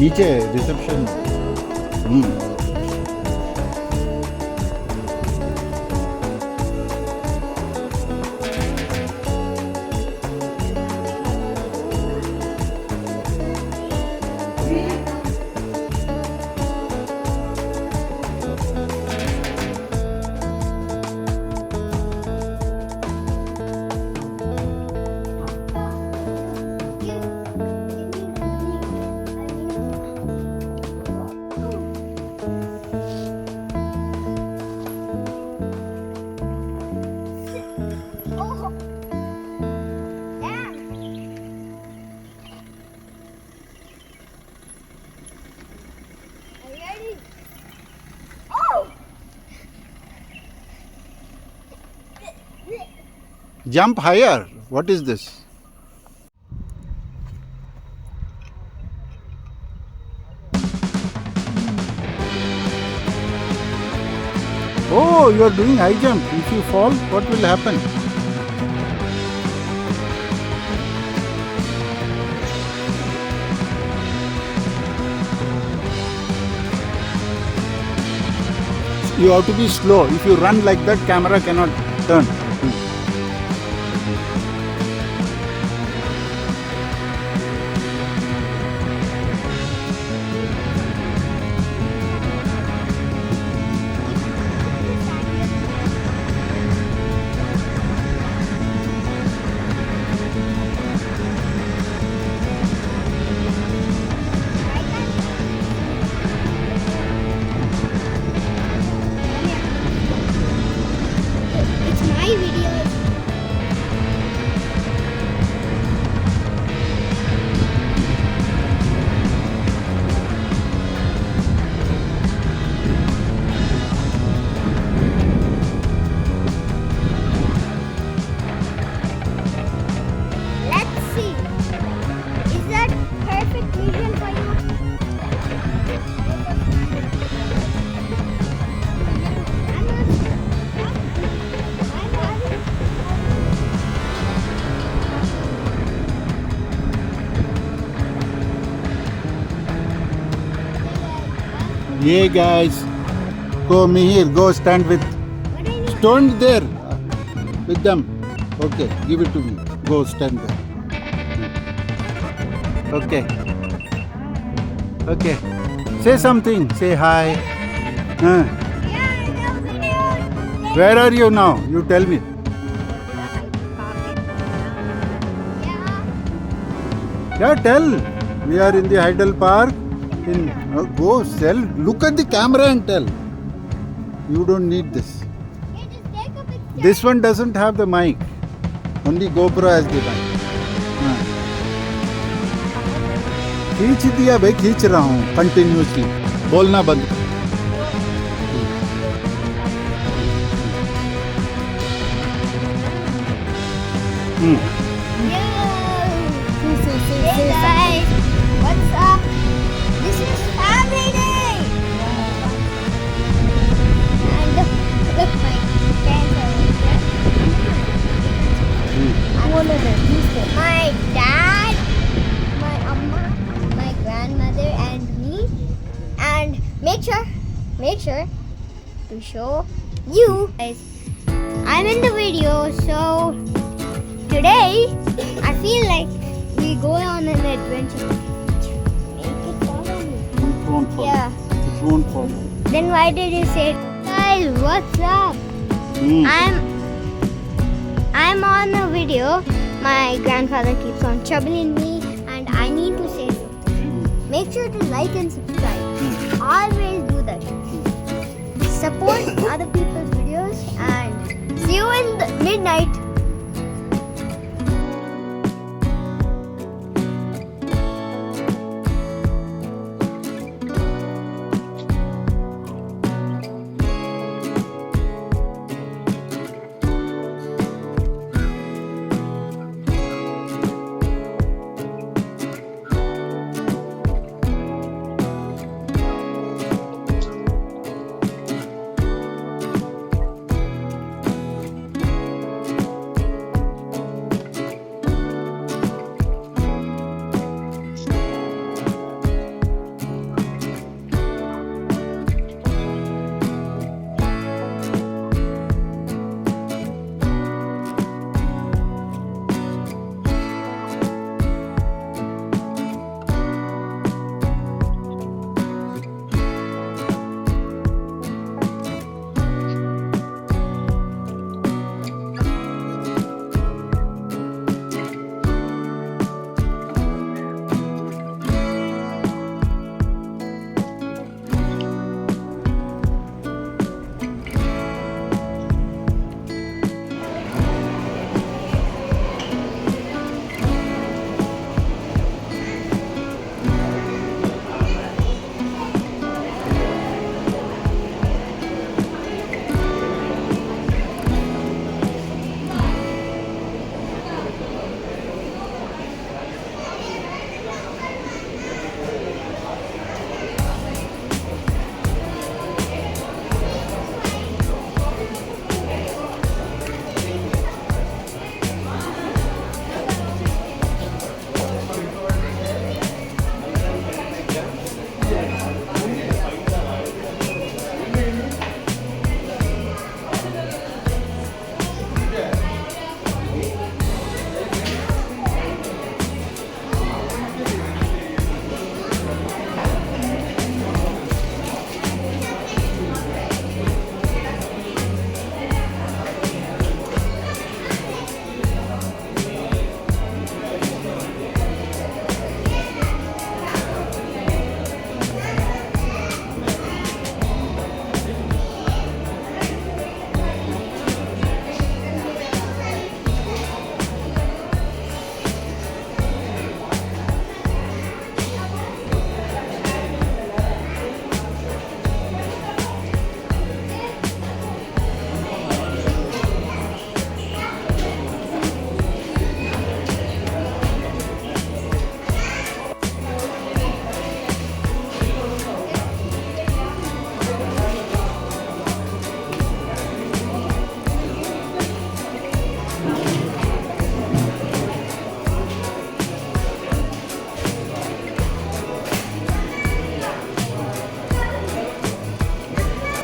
नीचे reception. Jump higher. What is this? Oh, you are doing high jump. If you fall, what will happen? You have to be slow. If you run like that, camera cannot turn. Yeah, guys, go Mihir, go stand with. Stand there with them. Okay, give it to me. Go stand there. Okay. Okay. Say something. Say hi. Where are you now? You tell me. Yeah, tell. We are in the Heidel Park. Go sell. Look at the camera and tell. You don't need this. This one doesn't have the mic. Only GoPro has the mic. खींच दिया भाई, खींच रहा हूँ continuously. बोलना बंद. Hey guys, what's up? This is family day. And look, my grandparents. My dad, my amma, my grandmother, and me. And make sure to show you guys I'm in the video. So today I feel like we go on an adventure. Make it follow me. It won't follow. Yeah. It won't follow. Then why did you say, guys, what's up? I'm on a video. My grandfather keeps on troubling me and I need to say something. Make sure to like and subscribe. Always do that. Support other people's videos and see you in the midnight